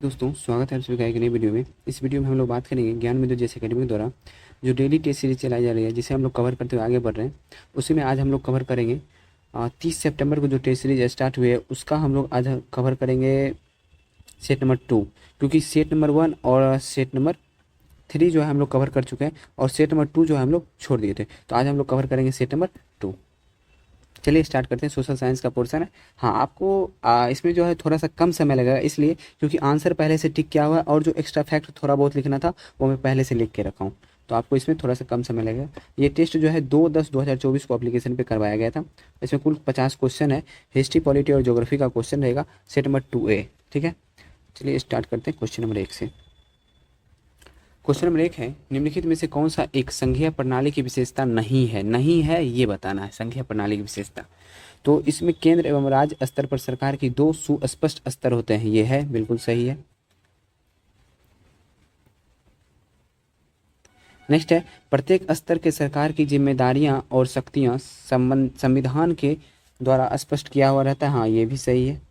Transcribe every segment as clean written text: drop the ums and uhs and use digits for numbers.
दोस्तों, स्वागत है आप सभी का एक नई वीडियो में। इस वीडियो में हम लोग बात करेंगे ज्ञान विद्युत जैसे अकेडमी द्वारा जो डेली टेस्ट सीरीज चलाई जा रही है, जिसे हम लोग कवर करते हुए आगे बढ़ रहे हैं। उसी में आज हम लोग कवर करेंगे 30 सितंबर को जो टेस्ट सीरीज स्टार्ट हुई है उसका हम लोग आज कवर करेंगे सेट नंबर 2, क्योंकि सेट नंबर 1 और सेट नंबर 3 जो है हम लोग कवर कर चुके हैं और सेट नंबर 2 जो है हम लोग छोड़ दिए थे। तो आज हम लोग कवर करेंगे सेट नंबर 2। चलिए स्टार्ट करते हैं। सोशल साइंस का पोर्शन है। हाँ, आपको इसमें जो है थोड़ा सा कम समय लगेगा, इसलिए क्योंकि आंसर पहले से टिक किया हुआ है और जो एक्स्ट्रा फैक्ट थोड़ा बहुत लिखना था वो मैं पहले से लिख के रखा हूँ, तो आपको इसमें थोड़ा सा कम समय लगेगा। ये टेस्ट जो है 2/10/2024 को एप्लीकेशन पे करवाया गया था। इसमें कुल 50 क्वेश्चन है। हिस्ट्री, पॉलिटी और ज्योग्राफी का क्वेश्चन रहेगा, सेट नंबर 2A। ठीक है, चलिए स्टार्ट करते हैं क्वेश्चन नंबर 1 से। क्वेश्चन नंबर 1 है, निम्नलिखित में से कौन सा एक संघीय प्रणाली की विशेषता नहीं है ये बताना है। संघीय प्रणाली की विशेषता, तो इसमें केंद्र एवं राज्य स्तर पर सरकार की 2 सुस्पष्ट स्तर होते हैं, ये है बिल्कुल सही है। नेक्स्ट है, प्रत्येक स्तर के सरकार की जिम्मेदारियां और शक्तियां संविधान के द्वारा स्पष्ट किया हुआ रहता है, हाँ ये भी सही है।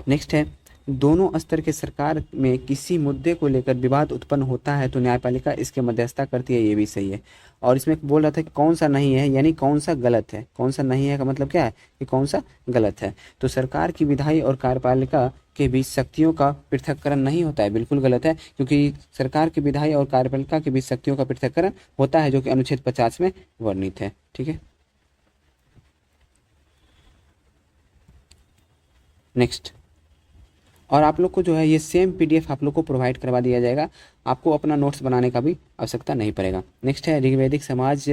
नेक्स्ट है, दोनों स्तर के सरकार में किसी मुद्दे को लेकर विवाद उत्पन्न होता है तो न्यायपालिका इसके मध्यस्थता करती है, ये भी सही है। और इसमें बोल रहा था कि कौन सा नहीं है, यानी कौन सा गलत है। कौन सा नहीं है का मतलब क्या है कि कौन सा गलत है। तो सरकार की विधायी और कार्यपालिका के बीच शक्तियों का पृथक्करण नहीं होता है, बिल्कुल गलत है, क्योंकि सरकार की विधायी और कार्यपालिका के बीच शक्तियों का पृथक्करण होता है, जो कि अनुच्छेद 50 में वर्णित है। ठीक है, नेक्स्ट। और आप लोग को जो है ये सेम पीडीएफ आप लोग को प्रोवाइड करवा दिया जाएगा, आपको अपना नोट्स बनाने का भी आवश्यकता नहीं पड़ेगा। नेक्स्ट है, ऋग्वैदिक समाज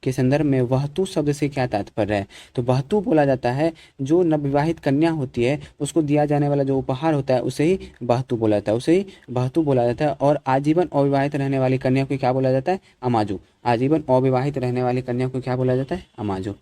के संदर्भ में वहतु शब्द से क्या तात्पर्य है। तो वहतु बोला जाता है जो नवविवाहित कन्या होती है उसको दिया जाने वाला जो उपहार होता है उसे ही वहतु बोला जाता है, उसे ही वहतु बोला जाता है। और आजीवन अविवाहित रहने वाली कन्या को क्या बोला जाता है, अमाजु। आजीवन अविवाहित रहने वाली कन्या को क्या बोला जाता है, अमाजु।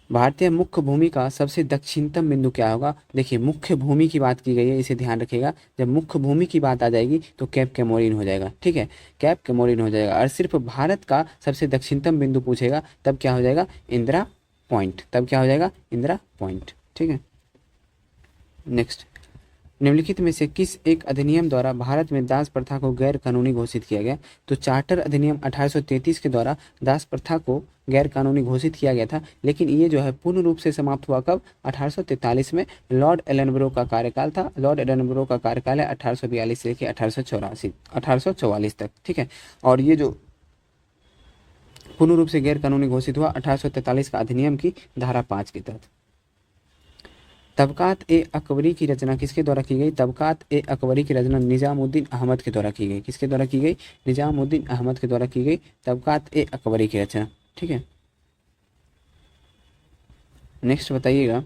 भारतीय मुख्य भूमि का सबसे दक्षिणतम बिंदु क्या होगा। देखिए, मुख्य भूमि की बात की गई है, इसे ध्यान रखिएगा। जब मुख्य भूमि की बात आ जाएगी तो कैप कैमोरिन हो जाएगा। ठीक है, कैप कैमोरिन हो जाएगा। और सिर्फ भारत का सबसे दक्षिणतम बिंदु पूछेगा तब क्या हो जाएगा, इंदिरा पॉइंट। तब क्या हो जाएगा, इंदिरा पॉइंट। ठीक है, नेक्स्ट। निम्नलिखित में से किस एक अधिनियम द्वारा भारत में दास प्रथा को गैर कानूनी घोषित किया गया। तो चार्टर अधिनियम 1833 के द्वारा दास प्रथा को गैर कानूनी घोषित किया गया था, लेकिन ये जो है पूर्ण रूप से समाप्त हुआ कब, 1843 में। लॉर्ड एलनब्रो का कार्यकाल था। लॉर्ड एलनब्रो का कार्यकाल है 1842 से लेकर 1844 तक। ठीक है, और ये जो पूर्ण रूप से गैर कानूनी घोषित हुआ 1843 का अधिनियम की धारा 5 के तहत। तबकात ए अकबरी की रचना किसके द्वारा की गई। तबकात ए अकबरी की रचना निजामुद्दीन अहमद के द्वारा की गई। किसके द्वारा की गई, निजामुद्दीन अहमद के द्वारा की गई तबकात ए अकबरी की रचना। ठीक है, नेक्स्ट बताइएगा,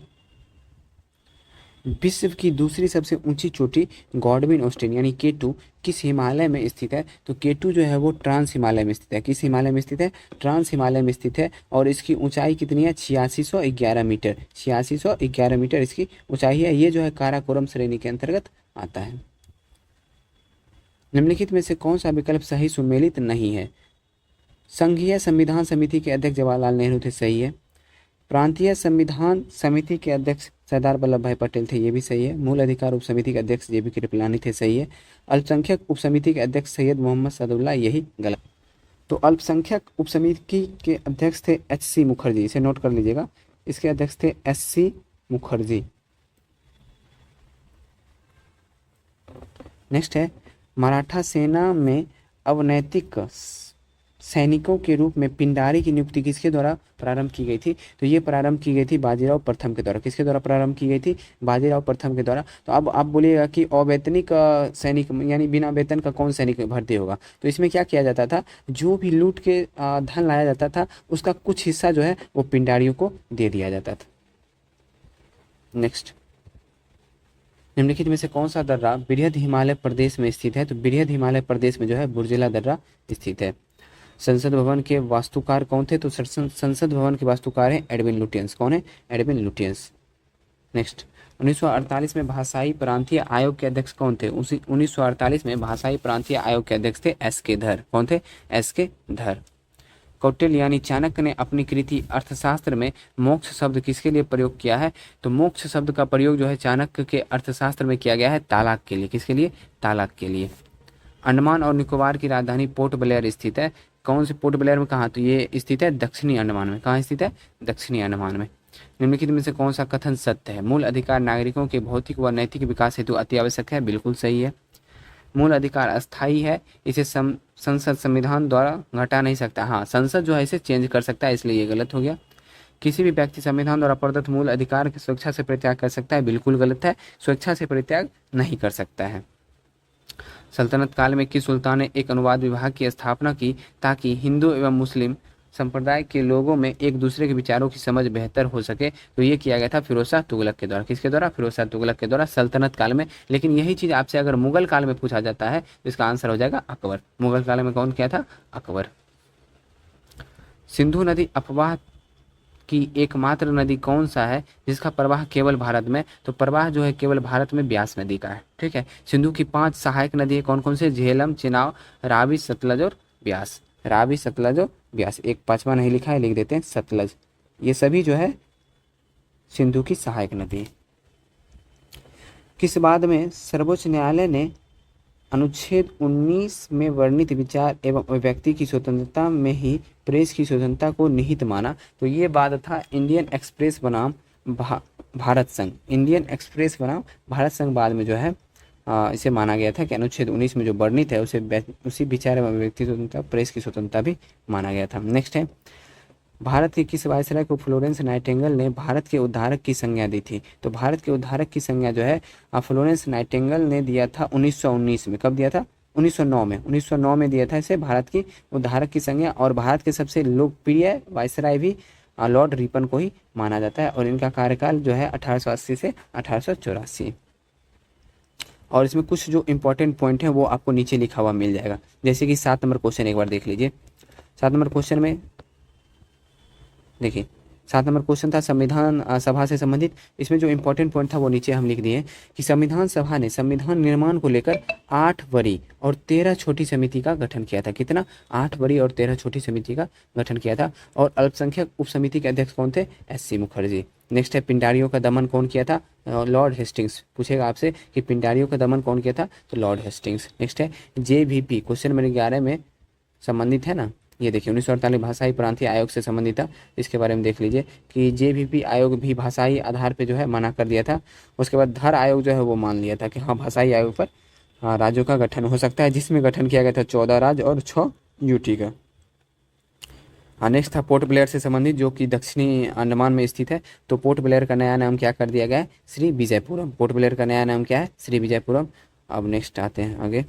विश्व की दूसरी सबसे ऊंची चोटी गॉडविन ऑस्टिन यानी K2 किस हिमालय में स्थित है। तो K2 जो है वो ट्रांस हिमालय में स्थित है। किस हिमालय में स्थित है, ट्रांस हिमालय में स्थित है। और इसकी ऊंचाई कितनी है, 8611 मीटर। 8611 मीटर इसकी ऊंचाई है। ये जो है काराकोरम श्रेणी के अंतर्गत आता है। निम्नलिखित में से कौन सा विकल्प सही सुमेलित नहीं है। संघीय संविधान समिति के अध्यक्ष जवाहरलाल नेहरू थे, सही है। प्रांतीय संविधान समिति के अध्यक्ष सरदार वल्लभ भाई पटेल थे, ये भी सही है। मूल अधिकार उप समिति के अध्यक्ष JB कृपलानी थे, सही है। अल्पसंख्यक उप समिति के अध्यक्ष सैयद मोहम्मद सदुल्ला, यही गलत। तो अल्पसंख्यक उप समिति के अध्यक्ष थे HC मुखर्जी, इसे नोट कर लीजिएगा। इसके अध्यक्ष थे SC मुखर्जी। नेक्स्ट है, मराठा सेना में अवैतनिक सैनिकों के रूप में पिंडारी की नियुक्ति किसके द्वारा प्रारंभ की गई थी। तो ये प्रारंभ की गई थी बाजीराव प्रथम के द्वारा। किसके द्वारा प्रारंभ की गई थी, बाजीराव प्रथम के द्वारा। तो अब आप बोलिएगा कि अवैतनिक सैनिक यानी बिना वेतन का कौन सैनिक भर्ती होगा। तो इसमें क्या किया जाता था, जो भी लूट के धन लाया जाता था उसका कुछ हिस्सा जो है वो पिंडारियों को दे दिया जाता था। नेक्स्ट, निम्नलिखित में से कौन सा दर्रा बृहद हिमालय प्रदेश में स्थित है। तो बृहद हिमालय प्रदेश में जो है बुर्जिला दर्रा स्थित है। संसद भवन के वास्तुकार कौन थे। तो संसद भवन के वास्तुकार हैं एडविन लुटियंस। कौन है, एडविन लुटियंस। नेक्स्ट, 1948 में भाषाई प्रांतीय आयोग के अध्यक्ष कौन थे। उसी 1948 में भाषाई प्रांतीय आयोग के अध्यक्ष थे SK धर। कौन थे, SK धर। कौटिल्य यानी चाणक्य ने अपनी कृति अर्थशास्त्र में मोक्ष शब्द किसके लिए प्रयोग किया है? तो मोक्ष शब्द का प्रयोग जो है चाणक्य के अर्थशास्त्र में किया गया है तालाक के लिए। किसके लिए? तालाक के लिए। अंडमान और निकोबार की राजधानी पोर्ट ब्लेयर स्थित है। कौन से पोर्ट ब्लेयर में? कहाँ? तो ये स्थित है दक्षिणी अंडमान में। कहाँ स्थित है? दक्षिणी अंडमान में। निम्नलिखित में से कौन सा कथन सत्य है? मूल अधिकार नागरिकों के भौतिक व नैतिक विकास हेतु अति आवश्यक है। बिल्कुल सही है। मूल अधिकार अस्थायी है, इसे संसद संविधान द्वारा घटा नहीं सकता। हाँ, संसद जो है इसे चेंज कर सकता है, इसलिए ये गलत हो गया। किसी भी व्यक्ति संविधान द्वारा प्रदत्त मूल अधिकार की स्वेच्छा से परित्याग कर सकता है। बिल्कुल गलत है, स्वेच्छा से परित्याग नहीं कर सकता है। सल्तनत काल में किस सुल्तान ने एक अनुवाद विभाग की स्थापना की ताकि हिंदू एवं मुस्लिम संप्रदाय के लोगों में एक दूसरे के विचारों की समझ बेहतर हो सके? तो ये किया गया था फिरोज शाह तुगलक के द्वारा। किसके द्वारा? फिरोज शाह तुगलक के द्वारा सल्तनत काल में। लेकिन यही चीज़ आपसे अगर मुगल काल में पूछा जाता है तो इसका आंसर हो जाएगा अकबर। मुगल काल में कौन किया था? अकबर। सिंधु नदी अपवाह की एकमात्र नदी कौन सा है जिसका प्रवाह केवल भारत में? तो प्रवाह जो है केवल भारत में ब्यास नदी का है। ठीक है। सिंधु की 5 सहायक नदी है कौन कौन से? झेलम, चिनाब, रावी, सतलज और ब्यास। रावी, सतलज और ब्यास। एक 5वां नहीं लिखा है, लिख देते हैं सतलज। ये सभी जो है सिंधु की सहायक नदी है। किस बाद में सर्वोच्च न्यायालय ने अनुच्छेद 19 में वर्णित विचार एवं अभिव्यक्ति की स्वतंत्रता में ही प्रेस की स्वतंत्रता को निहित माना? तो ये बाद था इंडियन एक्सप्रेस बनाम भारत संघ। इंडियन एक्सप्रेस बनाम भारत संघ बाद में जो है इसे माना गया था कि अनुच्छेद 19 में जो वर्णित है उसी विचार एवं अभिव्यक्ति स्वतंत्रता, प्रेस की स्वतंत्रता भी माना गया था। नेक्स्ट है, भारत के किस वायसराय को फ्लोरेंस नाइटिंगेल ने भारत के उद्धारक की संज्ञा दी थी? तो भारत के उद्धारक की संज्ञा जो है फ्लोरेंस नाइटिंगेल ने दिया था 1919 में। कब दिया था? 1909 में। 1909 में दिया था इसे भारत की उद्धारक की संज्ञा। और भारत के सबसे लोकप्रिय वायसराय भी लॉर्ड रिपन को ही माना जाता है और इनका कार्यकाल जो है 1880 से 1884। और इसमें कुछ जो इंपॉर्टेंट पॉइंट है वो आपको नीचे लिखा हुआ मिल जाएगा। जैसे कि 7 नंबर क्वेश्चन एक बार देख लीजिए। 7 नंबर क्वेश्चन में देखिए 7 नंबर क्वेश्चन था संविधान सभा से संबंधित। इसमें जो इंपॉर्टेंट पॉइंट था वो नीचे हम लिख दिए कि संविधान सभा ने संविधान निर्माण को लेकर 8 बड़ी और 13 छोटी समिति का गठन किया था। कितना? 8 बड़ी और 13 छोटी समिति का गठन किया था। और अल्पसंख्यक उप समिति के अध्यक्ष कौन थे? SC मुखर्जी। नेक्स्ट है, पिंडारियों का दमन कौन किया था? Lord Hastings. पूछेगा आपसे कि पिंडारियों का दमन कौन किया था? तो लॉर्ड हेस्टिंग्स। नेक्स्ट है JVP, क्वेश्चन नंबर 11 में संबंधित है ना। ये देखिए 1948 भाषाई प्रांतीय आयोग से संबंधित था। इसके बारे में देख लीजिए कि JVP आयोग भी भाषाई आधार पे जो है मना कर दिया था। उसके बाद धर आयोग जो है वो मान लिया था कि हाँ भाषाई आयोग पर राज्यों का गठन हो सकता है, जिसमें गठन किया गया था 14 राज्य और 6 UT का। नेक्स्ट था पोर्ट ब्लेयर से संबंधित जो कि दक्षिणी अंडमान में स्थित है। तो पोर्ट ब्लेयर का नया नाम क्या कर दिया गया है? श्री विजयपुरम। पोर्ट ब्लेयर का नया नाम क्या है? श्री विजयपुरम। अब नेक्स्ट आते हैं आगे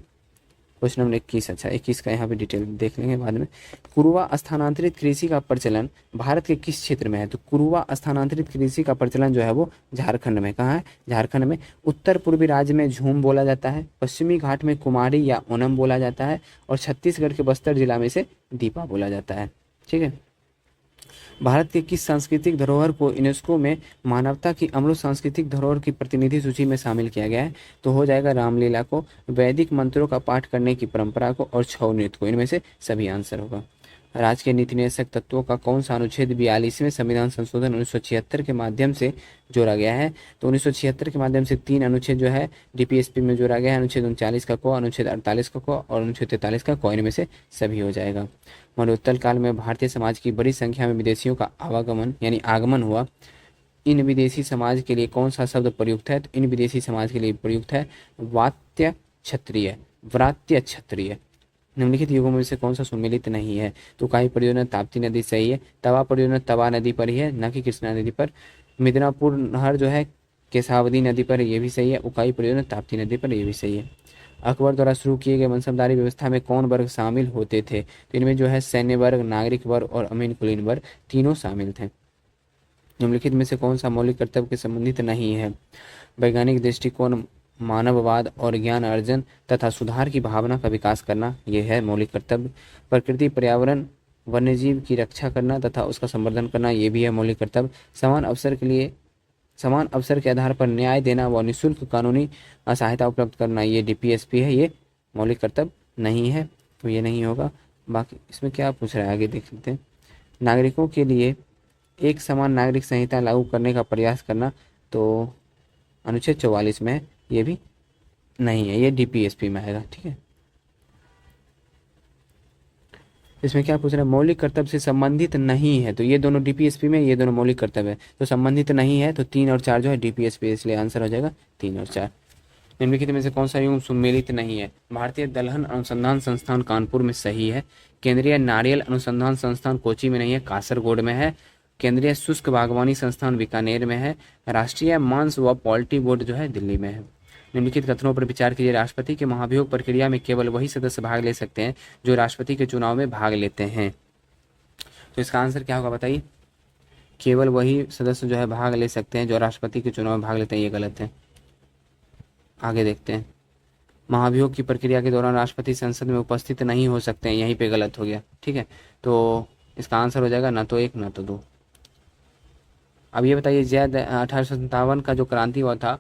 क्वेश्चन नंबर 21। अच्छा 21 का यहाँ पे डिटेल देख लेंगे बाद में। कुरुवा स्थानांतरित कृषि का प्रचलन भारत के किस क्षेत्र में है? तो कुरुवा स्थानांतरित कृषि का प्रचलन जो है वो झारखंड में। कहाँ है? झारखंड में। उत्तर पूर्वी राज्य में झूम बोला जाता है, पश्चिमी घाट में कुमारी या ओनम बोला जाता है और छत्तीसगढ़ के बस्तर जिला में से दीपा बोला जाता है। ठीक है। भारत के किस सांस्कृतिक धरोहर को यूनेस्को में मानवता की अमूल्य सांस्कृतिक धरोहर की प्रतिनिधि सूची में शामिल किया गया है? तो हो जाएगा रामलीला को, वैदिक मंत्रों का पाठ करने की परंपरा को और छऊ नृत्य को। इनमें से सभी आंसर होगा। राज्य के नीति निर्देशक तत्वों का कौन सा अनुच्छेद 42वें संविधान संशोधन 1976 के माध्यम से जोड़ा गया है? तो 1976 के माध्यम से 3 अनुच्छेद जो है DPSP में जोड़ा गया है। अनुच्छेद 39 का क, अनुच्छेद 48 का क और अनुच्छेद 43 का क। इनमें से सभी हो जाएगा। मरणोत्तर काल में भारतीय समाज की बड़ी संख्या में विदेशियों का आवागमन यानी आगमन हुआ। इन विदेशी समाज के लिए कौन सा शब्द प्रयुक्त है? तो इन विदेशी समाज के लिए प्रयुक्त है वात्य क्षत्रिय, व्रात्य क्षत्रिय। निम्नलिखित युगों में से कौन सा सुमेलित नहीं है? तो उकाई परियोजना ताप्ती नदी सही है। तवा परियोजना तवा नदी पर ही है, न कि कृष्णा नदी पर। मिदनापुर नहर जो है केसावती नदी पर, ये भी सही है। उकाई परियोजना ताप्ती नदी पर, ये भी सही है। अकबर द्वारा शुरू किए गए मनसबदारी व्यवस्था में कौन वर्ग शामिल होते थे? तो इनमें जो है सैन्य वर्ग, नागरिक वर्ग और अमीन कुलीन वर्ग तीनों शामिल थे। निम्नलिखित में से कौन सा मौलिक कर्तव्य के संबंधित नहीं है? वैज्ञानिक दृष्टिकोण, मानववाद और ज्ञान अर्जन तथा सुधार की भावना का विकास करना, यह है मौलिक कर्तव्य। प्रकृति, पर्यावरण, वन्यजीव की रक्षा करना तथा उसका संवर्धन करना, ये भी है मौलिक कर्तव्य। समान अवसर के आधार पर न्याय देना व निःशुल्क कानूनी सहायता उपलब्ध करना, ये DPSP है। ये मौलिक कर्तव्य नहीं है, तो ये नहीं होगा। बाकी इसमें क्या पूछ रहा है आगे देख लेते हैं। नागरिकों के लिए एक समान नागरिक संहिता लागू करने का प्रयास करना, तो अनुच्छेद 44 में है, ये भी नहीं है, ये डीपीएसपी में आएगा। ठीक है, इसमें क्या पूछ रहे हैं, मौलिक कर्तव्य से संबंधित नहीं है, तो ये दोनों डीपीएसपी में, ये दोनों मौलिक कर्तव्य है, तो संबंधित नहीं है, तो 3 और 4 जो है डीपीएसपी, इसलिए आंसर हो जाएगा 3 और 4। निम्नलिखित में से कौन सा युग्म सुमेलित नहीं है, भारतीय दलहन अनुसंधान संस्थान कानपुर में सही है, केंद्रीय नारियल अनुसंधान संस्थान कोची में नहीं है, कासरगोड में है, केंद्रीय शुष्क बागवानी संस्थान बीकानेर में है, राष्ट्रीय मांस व पोल्ट्री बोर्ड जो है दिल्ली में है। निम्नलिखित कथनों पर विचार कीजिए, राष्ट्रपति के महाभियोग प्रक्रिया में केवल वही सदस्य भाग ले सकते हैं जो राष्ट्रपति के चुनाव में भाग लेते हैं, तो इसका आंसर क्या होगा बताइए, केवल वही सदस्य जो है भाग ले सकते हैं जो राष्ट्रपति के चुनाव में भाग लेते हैं, ये गलत है। आगे देखते हैं, महाभियोग की प्रक्रिया के दौरान राष्ट्रपति संसद में उपस्थित नहीं हो सकते हैं, यहीं पे गलत हो गया। ठीक है, तो इसका आंसर हो जाएगा ना तो 1 ना तो 2। अब ये बताइए, 1857 का जो क्रांति हुआ था,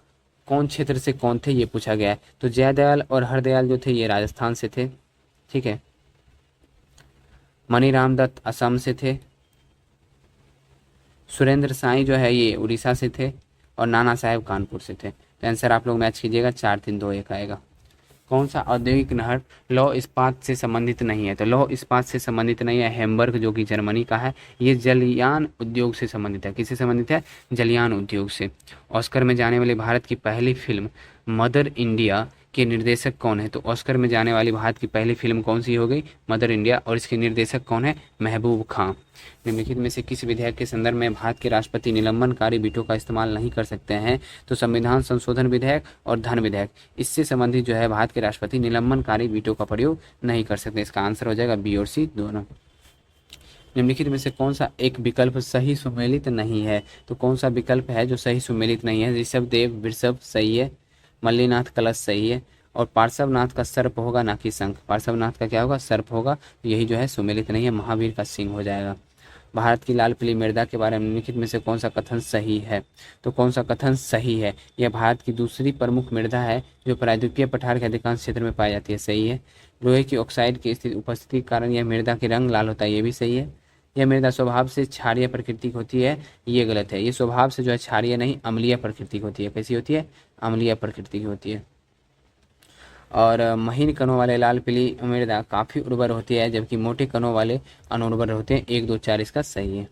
कौन क्षेत्र से कौन थे, ये पूछा गया है। तो जयदयाल और हरदयाल जो थे ये राजस्थान से थे। ठीक है, मणिराम दत्त असम से थे, सुरेंद्र साई जो है ये उड़ीसा से थे, और नाना साहेब कानपुर से थे। तो आंसर आप लोग मैच कीजिएगा, 4 3 2 1 आएगा। कौन सा औद्योगिक नहर लौह इस्पात से संबंधित नहीं है, तो लौह इस्पात से संबंधित नहीं है, हैम्बर्ग जो कि जर्मनी का है, ये जलयान उद्योग से संबंधित है। किससे संबंधित है, जलयान उद्योग से। ऑस्कर में जाने वाली भारत की पहली फिल्म मदर इंडिया के निर्देशक कौन है, तो ऑस्कर में जाने वाली भारत की पहली फिल्म कौन सी हो गई, मदर इंडिया, और इसके निर्देशक कौन है, महबूब खां। निम्नलिखित में से किस विधेयक के संदर्भ में भारत के राष्ट्रपति निलंबनकारी वीटो का इस्तेमाल नहीं कर सकते हैं, तो संविधान संशोधन विधेयक और धन विधेयक, इससे संबंधित जो है भारत के राष्ट्रपति निलंबनकारी वीटो का प्रयोग नहीं कर सकते। इसका आंसर हो जाएगा बी और सी दोनों। निम्नलिखित में से कौन सा एक विकल्प सही सुमेलित नहीं है, तो कौन सा विकल्प है जो सही सुमेलित नहीं है, ऋषभ देव वृषभ सही है, मल्लीनाथ कलश सही है, और पार्श्वनाथ का सर्प होगा ना कि शंख, पार्श्वनाथ का क्या होगा, सर्प होगा, तो यही जो है सुमेलित नहीं है, महावीर का सिंह हो जाएगा। भारत की लाल पीली मृदा के बारे में निम्नलिखित में से कौन सा कथन सही है, तो कौन सा कथन सही है, यह भारत की दूसरी प्रमुख मृदा है जो प्रायद्वीपीय पठार के अधिकांश क्षेत्र में पाई जाती है, सही है। लोहे की ऑक्साइड की स्थिति उपस्थिति के कारण यह मृदा के रंग लाल होता है, ये भी सही है। यह मृदा स्वभाव से क्षारीय प्रकृति की होती है, ये गलत है, ये स्वभाव से जो है क्षारीय नहीं अम्लीय प्रकृति की होती है। कैसी होती है, अम्लीय प्रकृति की होती है। और महीन कणों वाले लाल पीली मृदा काफ़ी उर्वर होती है, जबकि मोटे कणों वाले अनुर्वर होते हैं। 1 2 4 इसका सही है।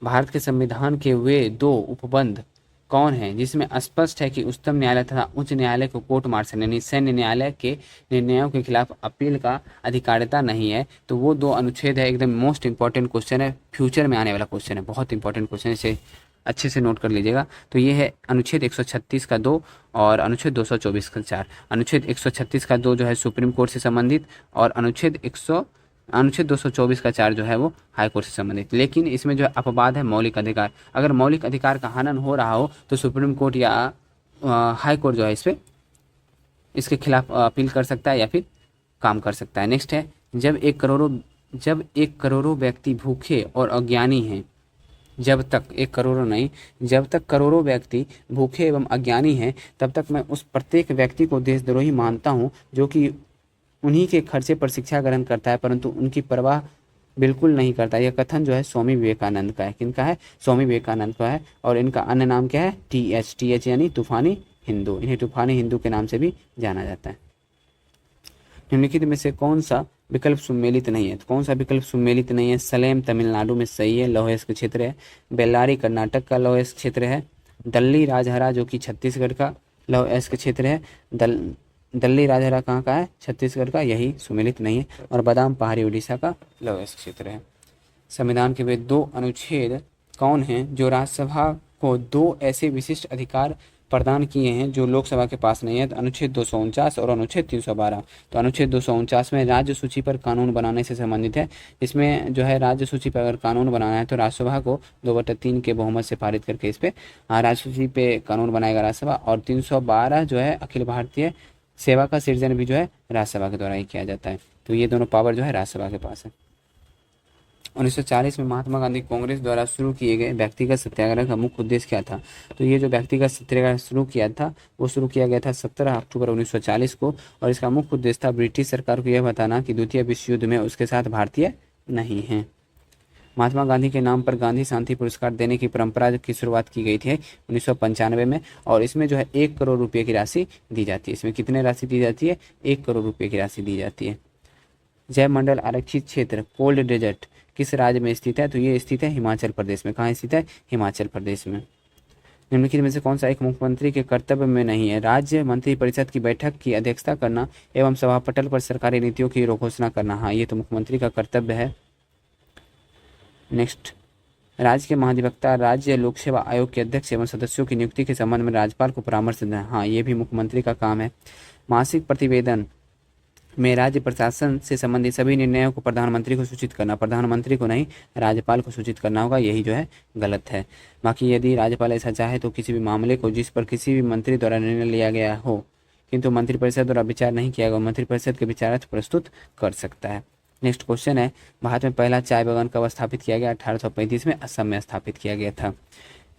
भारत के संविधान के वे 2 उपबंध कौन हैं जिसमें स्पष्ट है कि उच्चतम न्यायालय तथा उच्च न्यायालय को कोर्ट मार्शल यानी सैन्य न्यायालय के निर्णयों के खिलाफ अपील का अधिकारिता नहीं है, तो वो 2 अनुच्छेद है। एकदम मोस्ट इंपॉर्टेंट क्वेश्चन है, फ्यूचर में आने वाला क्वेश्चन है, बहुत इंपॉर्टेंट क्वेश्चन है, इसे अच्छे से नोट कर लीजिएगा। तो ये है अनुच्छेद 136 का 2 और अनुच्छेद 224 का 4। अनुच्छेद 136 का 2 जो है सुप्रीम कोर्ट से संबंधित, और अनुच्छेद 224 का 4 जो है वो हाई कोर्ट से संबंधित। लेकिन इसमें जो है अपवाद है मौलिक अधिकार, अगर मौलिक अधिकार का हनन हो रहा हो तो सुप्रीम कोर्ट या हाई कोर्ट जो है इसके खिलाफ अपील कर सकता है या फिर काम कर सकता है। नेक्स्ट है, जब एक करोड़ों व्यक्ति भूखे और अज्ञानी हैं, जब तक करोड़ों व्यक्ति भूखे एवं अज्ञानी हैं, तब तक मैं उस प्रत्येक व्यक्ति को देशद्रोही मानता हूं जो कि उन्हीं के खर्चे पर शिक्षा ग्रहण करता है परंतु उनकी परवाह बिल्कुल नहीं करता। यह कथन जो है स्वामी विवेकानंद का है। किनका है, स्वामी विवेकानंद का है। और इनका अन्य नाम क्या है, TH यानी तूफानी हिंदू, इन्हें तूफानी हिंदू के नाम से भी जाना जाता है। निम्नलिखित में से कौन सा विकल्प सुमेलित नहीं है, तो कौन सा विकल्प सुमेलित नहीं है, सलेम तमिलनाडु में सही है, लौह अयस्क क्षेत्र है। बेल्लारी कर्नाटक का लौह अयस्क क्षेत्र है। दल्ली राजहरा जो कि छत्तीसगढ़ का लौह अयस्क क्षेत्र है। दल्ली राजहरा कहाँ का है, छत्तीसगढ़ का, यही सुमेलित नहीं है। और बादाम पहाड़ी उड़ीसा का लौह अयस्क क्षेत्र है। संविधान के वे 2 अनुच्छेद कौन हैं जो राज्यसभा को 2 ऐसे विशिष्ट अधिकार प्रदान किए हैं जो लोकसभा के पास नहीं है, तो अनुच्छेद 249 और अनुच्छेद 312। तो अनुच्छेद 249 में राज्य सूची पर कानून बनाने से संबंधित है। इसमें जो है राज्य सूची पर अगर कानून बनाना है तो राज्यसभा को 2/3 के बहुमत से पारित करके इस पे राज्य सूची पे कानून बनाएगा राज्यसभा। और 312 जो है अखिल भारतीय सेवा का सृजन भी जो है राज्यसभा के द्वारा ही किया जाता है। तो ये दोनों पावर जो है राज्यसभा के पास है। 1940 में महात्मा गांधी कांग्रेस द्वारा शुरू किए गए व्यक्तिगत सत्याग्रह का मुख्य उद्देश्य क्या था, तो ये जो व्यक्तिगत सत्याग्रह शुरू किया था वो शुरू किया गया था 17 अक्टूबर 1940 को। और इसका मुख्य उद्देश्य था ब्रिटिश सरकार को यह बताना कि द्वितीय विश्व युद्ध में उसके साथ भारतीय नहीं है। महात्मा गांधी के नाम पर गांधी शांति पुरस्कार देने की परंपरा की शुरुआत की गई थी 1995 में, और इसमें जो है 1 करोड़ रुपये की राशि दी जाती है। इसमें कितने राशि दी जाती है? 1 करोड़ रुपये की राशि दी जाती है। जयमंडल आरक्षित क्षेत्र कोल्ड डेजर्ट किस राज्य में स्थित है? तो ये स्थित है हिमाचल प्रदेश में। कहाँ स्थित है? हिमाचल प्रदेश में। निम्नलिखित में से कौन सा एक मुख्यमंत्री के कर्तव्य में नहीं है? राज्य मंत्रिपरिषद की बैठक की अध्यक्षता करना एवं सभापटल पर सरकारी नीतियों की घोषणा करना। हाँ, ये तो मुख्यमंत्री का कर्तव्य है। नेक्स्ट, राज्य के महाधिवक्ता राज्य लोक सेवा आयोग के अध्यक्ष एवं सदस्यों की नियुक्ति के संबंध में राज्यपाल को परामर्श देना। हाँ, ये भी मुख्यमंत्री का काम है। मासिक प्रतिवेदन में राज्य प्रशासन से संबंधित सभी निर्णयों को प्रधानमंत्री को सूचित करना। प्रधानमंत्री को नहीं, राज्यपाल को सूचित करना होगा, यही जो है गलत है। बाकी यदि राज्यपाल ऐसा चाहे तो किसी भी मामले को जिस पर किसी भी मंत्री द्वारा निर्णय लिया गया हो किंतु मंत्रिपरिषद द्वारा विचार नहीं किया गया, मंत्रिपरिषद के विचारार्थ प्रस्तुत कर सकता है। नेक्स्ट क्वेश्चन है, भारत में पहला चाय बागान कब स्थापित किया गया? 1835 में असम में स्थापित किया गया था।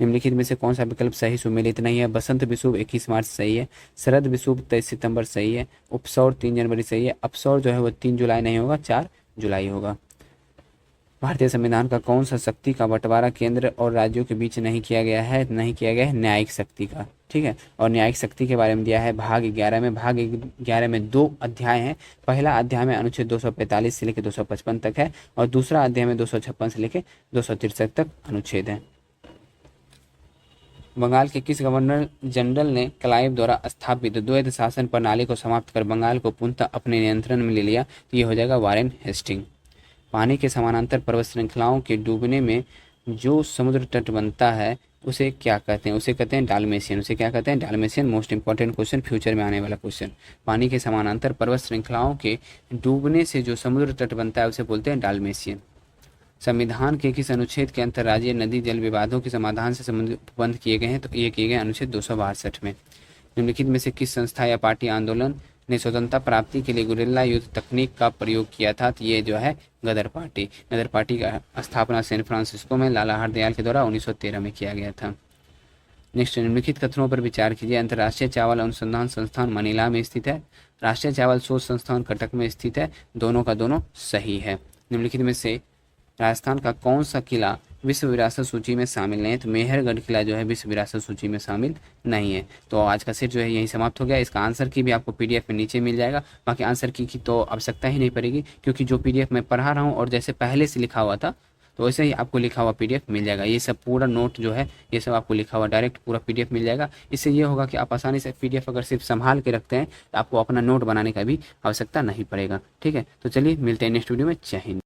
निम्नलिखित में से कौन सा विकल्प सही सुमेलित नहीं है? बसंत विषुव 21 मार्च सही है, शरद विषुव 23 सितंबर सही है, उपसौर 3 जनवरी सही है, अपसौर जो है वो 3 जुलाई नहीं होगा, 4 जुलाई होगा। भारतीय संविधान का कौन सा शक्ति का बंटवारा केंद्र और राज्यों के बीच नहीं किया गया है? नहीं किया गया है न्यायिक शक्ति का। ठीक है, और न्यायिक शक्ति के बारे में दिया है भाग 11 में। भाग 11 में 2 अध्याय हैं। पहला अध्याय में अनुच्छेद 245 से लेकर 255 तक है, और दूसरा अध्याय में 256 से लेकर 263 तक अनुच्छेद है। बंगाल के किस गवर्नर जनरल ने क्लाइव द्वारा स्थापित द्वैध शासन प्रणाली को समाप्त कर बंगाल को पूर्णतः अपने नियंत्रण में ले लिया? तो ये हो जाएगा वारेन हेस्टिंग। पानी के समानांतर पर्वत श्रृंखलाओं के डूबने में जो समुद्र तट बनता है उसे क्या कहते हैं? उसे कहते हैं डालमेशियन। उसे क्या कहते हैं? Dalmatian. Most important question, future में आने वाला क्वेश्चन। पानी के समानांतर पर्वत श्रृंखलाओं के डूबने से जो समुद्र तट बनता है उसे बोलते हैं डालमेशियन। संविधान के किस अनुच्छेद के अंतर्राज्यीय नदी जल विवादों के समाधान से संबंधित बंद किए गए हैं? तो ये किए गए अनुच्छेद 262 में। निम्नलिखित में से किस संस्था या पार्टी आंदोलन ने स्वतंत्रता प्राप्ति के लिए गुरिल्ला युद्ध तकनीक का प्रयोग किया था? तो ये जो है गदर पार्टी। गदर पार्टी का स्थापना सैन फ्रांसिस्को में लाला हरदयाल के द्वारा 1913 में किया गया था। नेक्स्ट, निम्नलिखित कथनों पर विचार कीजिए। अंतर्राष्ट्रीय चावल अनुसंधान संस्थान मनीला में स्थित है, राष्ट्रीय चावल शोध संस्थान कटक में स्थित है। दोनों का दोनों सही है। निम्नलिखित में से राजस्थान का कौन सा किला विश्व विरासत सूची में शामिल नहीं है? तो मेहरगढ़ किला जो है विश्व विरासत सूची में शामिल नहीं है। तो आज का सेट जो है यही समाप्त हो गया। इसका आंसर की भी आपको पीडीएफ में नीचे मिल जाएगा। बाकी आंसर की तो आवश्यकता ही नहीं पड़ेगी, क्योंकि जो पीडीएफ मैं पढ़ा रहा हूँ और जैसे पहले से लिखा हुआ था तो वैसे ही आपको लिखा हुआ पीडीएफ मिल जाएगा। ये सब पूरा नोट जो है ये सब आपको लिखा हुआ डायरेक्ट पूरा पीडीएफ मिल जाएगा। इससे ये होगा कि आप आसानी से पीडीएफ अगर सिर्फ संभाल के रखते हैं तो आपको अपना नोट बनाने का भी आवश्यकता नहीं पड़ेगा। ठीक है, तो चलिए मिलते हैं नेक्स्ट वीडियो में। जय हिंद।